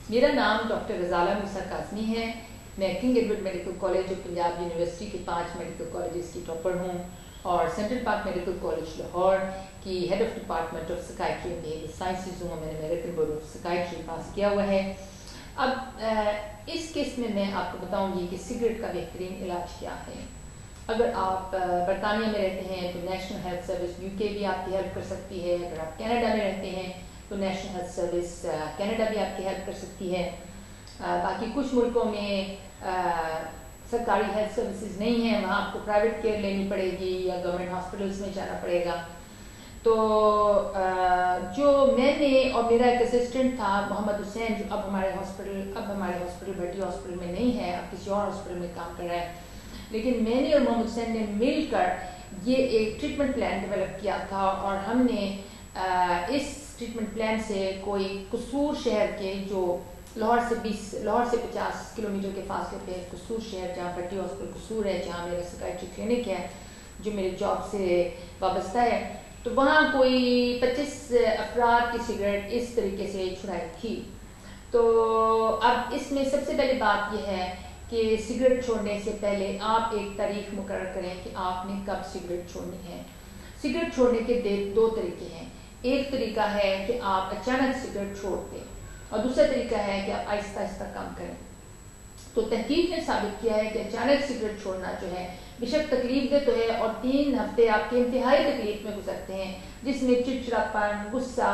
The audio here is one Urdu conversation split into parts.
میرا نام ڈاکٹر غزالہ موسیٰ کاظمی ہے. میں King Edward Medical College of Punjab University کے 5 میڈیکل کالجز کی ٹاپر ہوں اور Central Park Medical College Lahore کی head of department of psychiatry and behavioural sciences ہوں. میں نے American Board of Psychiatry pass کیا ہوا ہے. اب اس کیس میں آپ کو بتاؤں گی کہ سگریٹ کا بہترین علاج کیا ہے. اگر آپ برطانیہ میں رہتے ہیں تو نیشنل ہیلتھ سروس UK بھی آپ کی ہیلپ کر سکتی ہے. اگر آپ کینیڈا میں رہتے ہیں تو نیشنل ہیلتھ سروس کینیڈا بھی آپ کی ہیلپ کر سکتی ہے. باقی کچھ ملکوں میں سرکاری ہیلتھ سروسز نہیں ہیں, وہاں آپ کو پرائیویٹ کیئر لینی پڑے گی یا گورنمنٹ ہاسپٹلس میں جانا پڑے گا. تو جو میں نے اور میرا ایک اسسٹنٹ تھا محمد حسین, جو اب ہمارے ہاسپٹل بھٹی ہاسپٹل میں نہیں ہے, اب کسی اور ہاسپٹل میں کام کر رہا ہے, لیکن میں نے اور محمد حسین نے مل کر یہ ایک ٹریٹمنٹ پلان ڈیولپ کیا تھا. اور ہم نے اس ٹریٹمنٹ پلان سے کوئی قصور شہر کے جو لاہور سے 50 کلومیٹر کے فاصلے پہ قصور شہر, جہاں بھٹی ہاسپٹل قصور ہے, جہاں میرا سائیکٹری کلینک ہے جو میرے جاب سے وابستہ ہے, تو وہاں کوئی 25 افراد کی سگریٹ اس طریقے سے چھڑائی تھی. تو اب اس میں سب سے پہلی بات یہ ہے کہ سگریٹ چھوڑنے سے پہلے آپ ایک تاریخ مقرر کریں کہ آپ نے کب سگریٹ چھوڑنی ہے. سگریٹ چھوڑنے کے 2 طریقے ہیں. ایک طریقہ ہے کہ آپ اچانک سگریٹ چھوڑ دیں, اور دوسرا طریقہ ہے کہ آپ آہستہ آہستہ کم کریں. تو تحقیق نے ثابت کیا ہے کہ اچانک سگریٹ چھوڑنا جو ہے بے شک تکلیف دہ تو ہے, اور 3 ہفتے آپ کے انتہائی تکلیف میں گزرتے ہیں, جس میں چڑچڑاپن, غصہ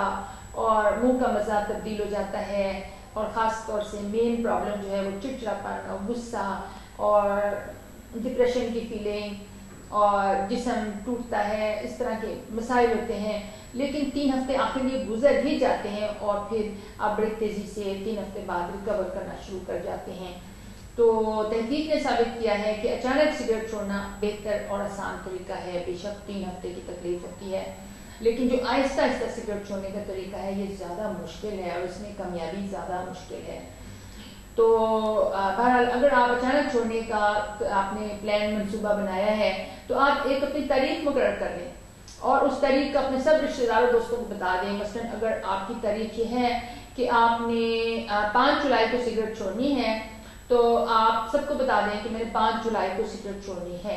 اور منہ کا مزہ تبدیل ہو جاتا ہے. اور خاص طور سے مین پرابلم جو ہے وہ چڑچڑاپن اور غصہ اور ڈپریشن کی فیلنگ اور جسم ٹوٹتا ہے, اس طرح کے مسائل ہوتے ہیں. لیکن 3 ہفتے آخر یہ گزر ہی جاتے ہیں, اور پھر آپ بڑی تیزی سے 3 ہفتے بعد ریکور کرنا شروع کر جاتے ہیں. تو تحقیق نے ثابت کیا ہے کہ اچانک سگریٹ چھوڑنا بہتر اور آسان طریقہ ہے. بے شک 3 ہفتے کی تکلیف ہوتی ہے, لیکن جو آہستہ آہستہ سگریٹ چھوڑنے کا طریقہ ہے یہ زیادہ مشکل ہے, اور اس میں کامیابی زیادہ مشکل ہے. تو بہرحال اگر آپ اچانک چھوڑنے کا آپ نے پلان منصوبہ بنایا ہے تو آپ ایک اپنی تاریخ مقرر کر لیں, اور اس تاریخ کا اپنے سب رشتہ داروں دوستوں کو بتا دیں. مثلاً اگر آپ کی تاریخ یہ ہے کہ آپ نے 5 جولائی کو سگریٹ چھوڑنی ہے, تو آپ سب کو بتا دیں کہ میں نے 5 جولائی کو سگریٹ چھوڑنی ہے,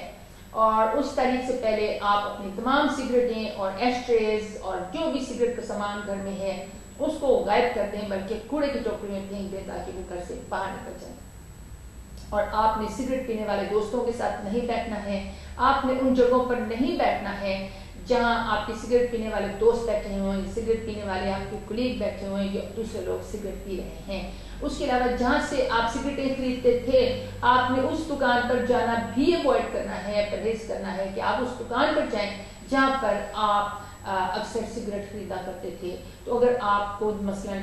اور اس تاریخ سے پہلے آپ اپنی تمام سگریٹیں اور ایشٹریز اور جو بھی سگریٹ کا سامان گھر میں ہے اس کو غائب کر دیں, بلکہ کوڑے کی ٹوکری میں پھینک دیں تاکہ وہ گھر سے باہر نکل جائیں. اور آپ نے سگریٹ پینے والے دوستوں کے ساتھ نہیں بیٹھنا ہے, آپ نے ان جگہوں پر نہیں بیٹھنا ہے جہاں آپ کے سگریٹ پینے والے دوست بیٹھے ہوئے ہیں, سگریٹ پینے والے آپ کے کلیگ بیٹھے ہوئے ہیں, یا دوسرے لوگ سگریٹ پی رہے ہیں. اس کے علاوہ جہاں سے آپ سگریٹیں خریدتے تھے آپ نے اس دکان پر جانا بھی اوائڈ کرنا ہے, پرہیز کرنا ہے کہ آپ اس دکان پر جائیں جہاں پر آپ اکثر سگریٹ خریدا کرتے تھے. تو اگر آپ کو مثلاً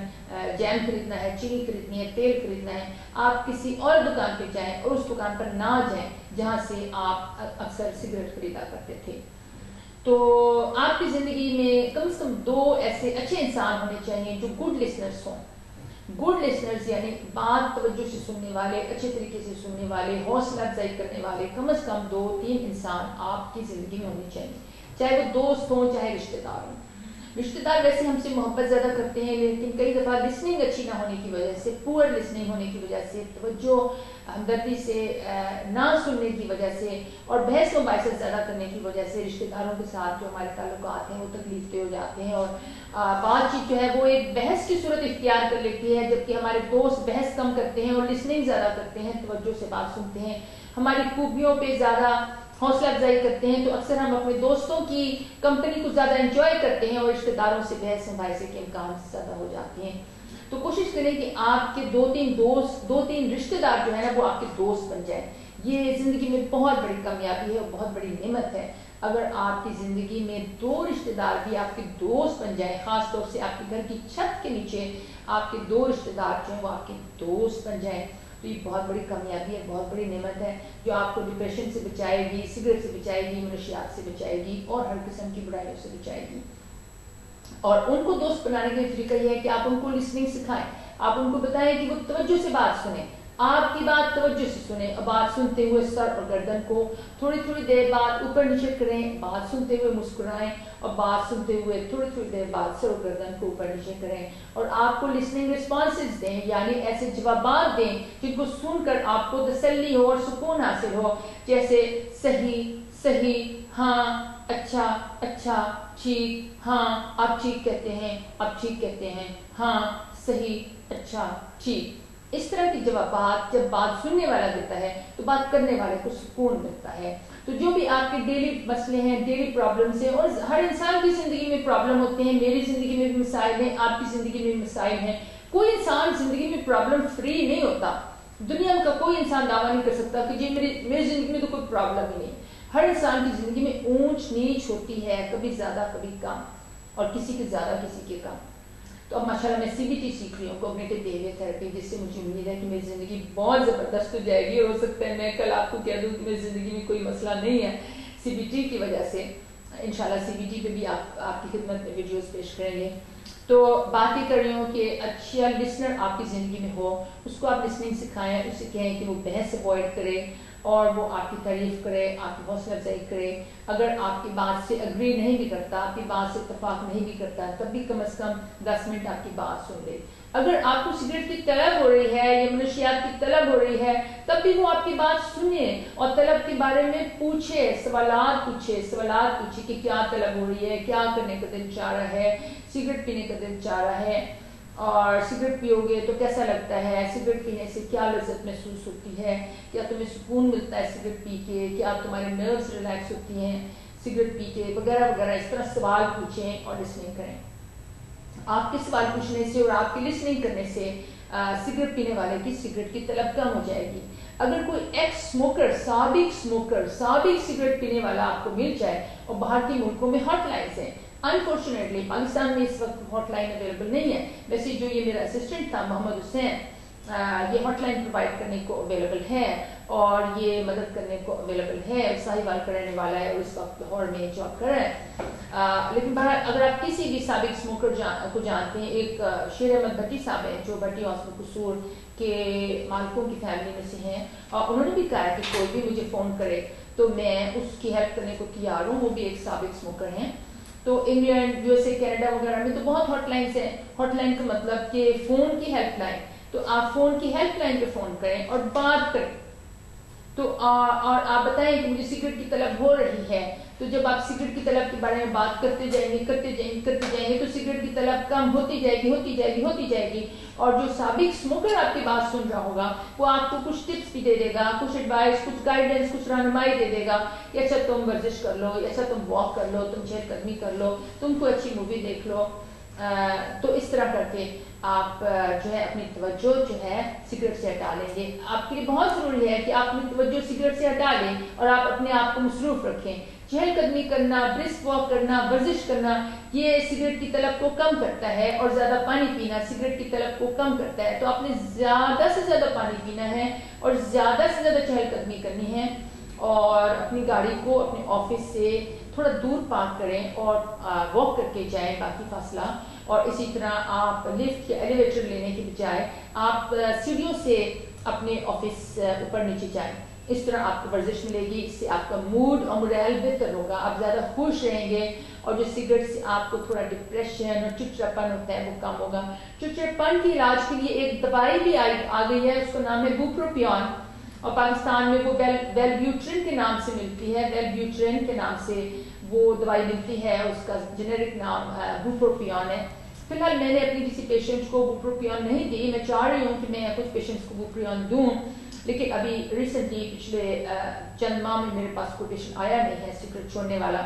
جیم خریدنا ہے, چینی خریدنی ہے, تیل خریدنا ہے, آپ کسی اور دکان پہ جائیں اور اس دکان پر نہ جائیں جہاں سے آپ اکثر سگریٹ خریدا کرتے تھے. تو آپ کی زندگی میں کم سے کم 2 ایسے اچھے انسان ہونے چاہیے جو گڈ لسنرز ہوں. گڈ لسنرز یعنی بات توجہ سے سننے والے, اچھے طریقے سے سننے والے, حوصلہ افزائی کرنے والے, کم از کم 2-3 انسان آپ کی زندگی میں ہونے چاہیے, چاہے وہ دوست ہوں چاہے رشتہ دار ہوں. رشتہ دار ویسے ہم سے محبت زیادہ کرتے ہیں, لیکن کئی دفعہ لسننگ اچھی نہ ہونے کی وجہ سے, پور لسننگ ہونے کی وجہ سے, توجہ ہمدردی سے نہ سننے کی وجہ سے, اور بحث مباحثہ زیادہ کرنے کی وجہ سے رشتہ داروں کے ساتھ جو ہمارے تعلقات ہیں وہ تکلیف دہ ہو جاتے ہیں, اور بات چیت جو ہے وہ ایک بحث کی صورت اختیار کر لیتی ہے. جبکہ ہمارے دوست بحث کم کرتے ہیں اور لسننگ زیادہ کرتے ہیں, توجہ سے بات سنتے ہیں, ہماری خوبیوں پہ زیادہ حوصلہ افزائی کرتے ہیں, تو اکثر ہم اپنے دوستوں کی کمپنی کو زیادہ انجوائے کرتے ہیں اور رشتہ داروں سے بحث مباحثے کے امکان زیادہ ہو جاتے ہیں. تو کوشش کریں کہ آپ کے 2-3 رشتہ دار جو ہے نا وہ آپ کے دوست بن جائیں. یہ زندگی میں بہت بڑی کامیابی ہے اور بہت بڑی نعمت ہے اگر آپ کی زندگی میں 2 رشتہ دار بھی آپ کے دوست بن جائیں. خاص طور سے آپ کے گھر کی چھت کے نیچے آپ کے 2 رشتہ دار جو ہیں وہ آپ کے دوست بن جائیں, تو یہ بہت بڑی کامیابی ہے, بہت بڑی نعمت ہے جو آپ کو ڈپریشن سے بچائے گی, سگریٹ سے بچائے گی, منشیات سے بچائے گی, اور ہر قسم کی برائیوں سے بچائے گی. اور ان کو دوست بنانے کا طریقہ یہ ہے کہ آپ ان کو لسننگ سکھائیں, آپ ان کو بتائیں کہ وہ توجہ سے بات سنیں, آپ کی بات توجہ سے سنیں، بات سنتے ہوئے سر اور گردن کو تھوڑی تھوڑی دیر بعد اوپر نیچے کریں، بات سنتے ہوئے مسکرائیں اور بات سنتے ہوئے تھوڑی تھوڑی دیر بعد سر اور گردن کو اوپر نیچے کریں، اور آپ کو لسننگ رسپانسز دیں، یعنی ایسے جوابات دیں جن کو سن کر آپ کو تسلی ہو اور سکون حاصل ہو، جیسے صحیح، صحیح، ہاں، اچھا، اچھا، ٹھیک، ہاں آپ ٹھیک کہتے ہیں، آپ ٹھیک کہتے ہیں، ہاں صحیح، اچھا، ٹھیک۔ اس طرح کی جوابات جب بات سننے والا دیتا ہے تو بات کرنے والے کو سکون ملتا ہے۔ تو جو بھی آپ کے ڈیلی مسئلے ہیں، ڈیلی پرابلمس ہیں، اور ہر انسان کی زندگی میں پرابلم ہوتے ہیں، میری زندگی میں بھی مسائل ہیں، آپ کی زندگی میں بھی مسائل ہیں، کوئی انسان زندگی میں پرابلم فری نہیں ہوتا۔ دنیا کا کوئی انسان دعویٰ نہیں کر سکتا کہ جی میری زندگی میں تو کوئی پرابلم ہی نہیں۔ ہر انسان کی زندگی میں اونچ نیچ ہوتی ہے، کبھی زیادہ کبھی کم، اور کسی کے زیادہ کسی کے کم۔ تو اب ماشاءاللہ میں CBT سیکھ رہی ہوں، کوگنیٹو بیہیویئر تھراپی، جس سے مجھے امید ہے کہ میری زندگی بہت زبردست ہو جائے گی، اور ہو سکتا ہے میں کل آپ کو کہہ دوں کہ میری زندگی میں کوئی مسئلہ نہیں ہے CBT کی وجہ سے۔ انشاءاللہ CBT پہ بھی آپ کی خدمت میں ویڈیوز پیش کریں گے۔ تو بات یہ کر رہی ہوں کہ اچھا لسنر آپ کی زندگی میں ہو، اس کو آپ لسننگ سکھائیں، اسے کہیں کہ وہ بحث اوائڈ کرے اور وہ آپ کی تعریف کرے، آپ کی حوصلہ افزائی کرے۔ اگر آپ کی بات سے اگری نہیں بھی کرتا، آپ کی بات سے اتفاق نہیں بھی کرتا، تب بھی کم از کم 10 منٹ آپ کی بات سن لے۔ اگر آپ کو سگریٹ کی طلب ہو رہی ہے یا منشیات کی طلب ہو رہی ہے، تب بھی وہ آپ کی بات سنے اور طلب کے بارے میں پوچھے، سوالات پوچھے کہ کیا طلب ہو رہی ہے، کیا کرنے کا دل چاہ رہا ہے، سگریٹ پینے کا دل چاہ رہا ہے، اور سگریٹ پیو گے تو کیسا لگتا ہے، سگریٹ پینے سے کیا لذت محسوس ہوتی ہے، کیا تمہیں سکون ملتا ہے سگریٹ پی کے، کیا تمہارے نروز ریلیکس ہوتی ہیں سگریٹ پی کے، وغیرہ وغیرہ۔ اس طرح سوال پوچھیں اور لسننگ کریں۔ آپ کے سوال پوچھنے سے اور آپ کی لسننگ کرنے سے سگریٹ پینے والے کی سگریٹ کی طلب کم ہو جائے گی۔ اگر کوئی ایکس اسموکر، سابق سگریٹ پینے والا آپ کو مل جائے، اور باہر کے ملکوں میں ہاٹ لائنز ہیں، انفارچونیٹلی پاکستان میں اس وقت ہاٹ لائن اویلیبل نہیں ہے، ویسے جو یہ میرا اسسٹنٹ تھا محمد حسین، یہ ہاٹ لائن پرووائڈ کرنے کو اویلیبل ہے اور یہ مدد کرنے کو اویلیبل ہے، ساہیوال کا رہنے والا ہے اور اس وقت لاہور میں جاب کر رہا ہے۔ لیکن بہرحال اگر آپ کسی بھی سابق اسموکر کو جانتے ہیں، ایک شیر احمد بھٹی صاحب ہیں جو بھٹی ہاسپٹل قصور کے مالکوں کی فیملی میں سے ہیں، اور انہوں نے بھی کہا ہے کہ کوئی بھی مجھے فون کرے تو میں اس کی ہیلپ کرنے کو تیار ہوں، وہ بھی ایک سابق اسموکر ہیں۔ تو انگلینڈ، USA، کینیڈا وغیرہ میں تو بہت ہاٹ لائنس ہیں۔ ہاٹ لائن کا مطلب کہ فون کی ہیلپ لائن، تو آپ فون کی ہیلپ لائن پہ فون کریں اور بات کریں، تو اور آپ بتائیں کہ مجھے سگریٹ کی طلب ہو رہی ہے، تو جب آپ سگریٹ کی طلب کے بارے میں بات کرتے جائیں گے تو سگریٹ کی طلب کم ہوتی جائے گی، اور جو سابق اسموکر آپ کی بات سن رہا ہوگا وہ آپ کو کچھ ٹپس بھی دے دے گا، کچھ ایڈوائس، کچھ گائیڈنس، کچھ رہنمائی دے دے گا کہ اچھا تم ورزش کر لو، اچھا تم واک کر لو، تم چہل قدمی کر لو، تم کو اچھی مووی دیکھ لو۔ تو اس طرح کر کے آپ جو ہے اپنی توجہ جو ہے سگریٹ سے ہٹا لیں گے۔ آپ کے لیے بہت ضروری ہے کہ آپ اپنی توجہ سگریٹ سے ہٹا لیں اور آپ اپنے آپ کو مصروف رکھیں۔ چہل قدمی کرنا، برسک واک کرنا، ورزش کرنا، یہ سگریٹ کی طلب کو کم کرتا ہے، اور زیادہ پانی پینا سگریٹ کی طلب کو کم کرتا ہے۔ تو آپ نے زیادہ سے زیادہ پانی پینا ہے اور زیادہ سے زیادہ چہل قدمی کرنی ہے، اور اپنی گاڑی کو اپنے آفس سے تھوڑا دور پارک کریں اور واک کر کے جائیں باقی فاصلہ، اور اسی طرح آپ لفٹ یا ایلیویٹر لینے کے بجائے آپ سیڑھیوں سے اپنے آفس اوپر نیچے جائیں۔ اس طرح آپ کو ورزش ملے گی، اس سے آپ کا موڈ اور موریل بہتر ہوگا، آپ زیادہ خوش رہیں گے، اور جو سگریٹ سے آپ کو تھوڑا ڈپریشن اور چڑچڑاپن ہوتا ہے وہ کم ہوگا۔ چڑچڑاپن کے علاج کے لیے ایک دوائی بھی آ گئی ہے، اس کا نام ہے بوپروپیون، اور پاکستان میں وہ ویلبیوٹرین کے نام سے ملتی ہے، ویلبیوٹرین کے نام سے وہ دوائی ملتی ہے، اس کا جنیرک نام بوپروپیون ہے۔ فی الحال میں نے اپنی کسی پیشنٹ کو بوپروپیون نہیں دی، میں چاہ رہی ہوں کہ میں کچھ پیشنٹس کو بوپروپیون دوں، لیکن ابھی ریسنٹلی پچھلے چند ماہ میں میرے پاس کوئی پیشنٹ آیا نہیں ہے سگریٹ چھوڑنے والا،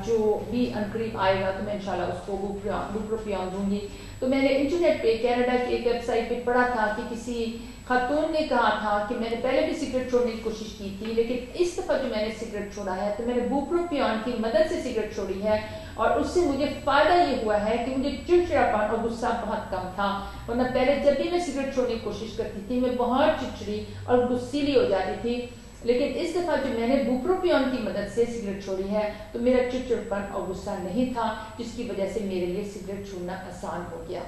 جو بھی عنقریب آئے گا تو میں انشاءاللہ اس کو بوپروپیون دوں گی۔ تو میں نے انٹرنیٹ پہ کینیڈا کی ایک ویب سائٹ پہ پڑھا تھا کہ کسی خاتون نے کہا تھا کہ میں نے پہلے بھی سگریٹ چھوڑنے کی کوشش کی تھی، لیکن اس دفعہ جو میں نے سگریٹ چھوڑا ہے تو میں نے بوپروپیون کی مدد سے سگریٹ چھوڑی ہے، اور اس سے مجھے فائدہ یہ ہوا ہے کہ مجھے چڑچڑاپن اور غصہ بہت کم تھا، ورنہ پہلے جب بھی میں سگریٹ چھوڑنے کی کوشش کرتی تھی میں بہت چڑچڑی اور غصیلی ہو جاتی تھی، لیکن اس دفعہ جو میں نے بوپروپیون کی مدد سے سگریٹ چھوڑی ہے تو میرا چڑچڑاپن اور غصہ نہیں تھا، جس کی وجہ سے میرے لیے سگریٹ چھوڑنا آسان ہو گیا۔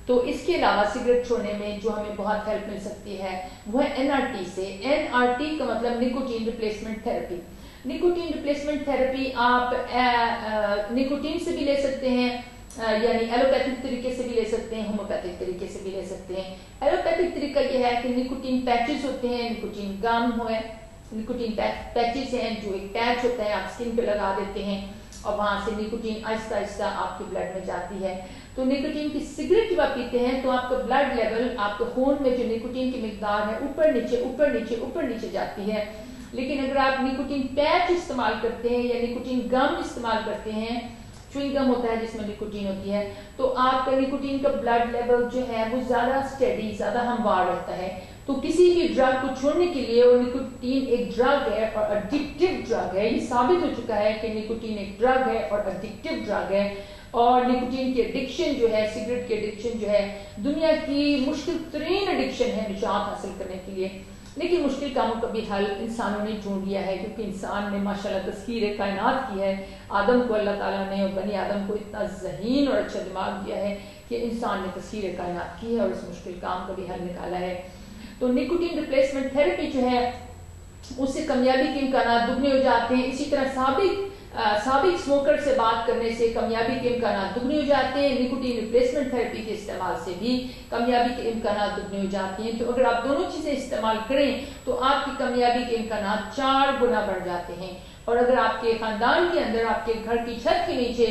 تو اس کے علاوہ سگریٹ چھوڑنے میں جو ہمیں بہت ہیلپ مل سکتی ہے وہ ہے NRT سے. NRT کا مطلب nicotine replacement therapy. Nicotine replacement therapy آپ نکوٹین سے بھی لے سکتے ہیں، یعنی ایلوپیتھک طریقے سے بھی لے سکتے ہیں، ہومیوپیتھک طریقے سے بھی لے سکتے ہیں. ایلوپیتھک طریقہ یہ ہے کہ نکوٹین پیچز ہوتے ہیں، نکوٹین گم ہوئے، نکوٹین پیچز ہیں جو ایک پیچ ہوتا ہے، آپ سکن پہ لگا دیتے ہیں اور وہاں سے نکوٹین آہستہ آہستہ آپ کے بلڈ میں جاتی ہے. تو نکوٹین کی سگریٹ جب آپ پیتے ہیں تو آپ کا بلڈ لیول، آپ کے خون میں جو نکوٹین کی مقدار ہے اوپر نیچے اوپر نیچے اوپر نیچے جاتی ہے. لیکن اگر آپ نکوٹین پیچ استعمال کرتے ہیں یا نکوٹین گم استعمال کرتے ہیں، چوئنگ گم ہوتا ہے جس میں نکوٹین ہوتی ہے، تو آپ کا نکوٹین کا بلڈ لیول جو ہے وہ زیادہ اسٹیڈی، زیادہ ہموار رہتا ہے. تو کسی بھی ڈرگ کو چھوڑنے کے لیے، اور نکوٹین ایک ڈرگ ہے اور ایڈکٹیو ڈرگ ہے، یہ ثابت ہو چکا ہے کہ نکوٹین ایک ڈرگ ہے اور ایڈکٹیو ڈرگ ہے. اور نکوٹین کی ایڈکشن جو ہے، سگریٹ کی ایڈکشن جو ہے، دنیا کی مشکل ترین ایڈکشن ہے نجات حاصل کرنے کے لیے. لیکن مشکل کاموں کا بھی حل انسانوں نے ڈھونڈ لیا ہے، کیونکہ انسان نے ماشاءاللہ تسخیر کائنات کی ہے. آدم کو اللہ تعالیٰ نے اور بنی آدم کو اتنا ذہین اور اچھا دماغ دیا ہے کہ انسان نے تسخیر کائنات کی ہے اور اس مشکل کام کا بھی حل نکالا ہے. تو نکوٹین ریپلیسمنٹ تھراپی جو ہے اس سے کامیابی کے امکانات دگنے ہو جاتے ہیں. اسی طرح سابق اسموکر سے بات کرنے سے کامیابی کے امکانات دگنے ہو جاتے ہیں. نکوٹین ریپلیسمنٹ تھراپی کے استعمال سے بھی کامیابی کے امکانات دگنے ہو جاتے ہیں. تو اگر آپ دونوں چیزیں استعمال کریں تو آپ کی کامیابی کے امکانات 4 گنا بڑھ جاتے ہیں. اور اگر آپ کے خاندان کے اندر، آپ کے گھر کی چھت کے نیچے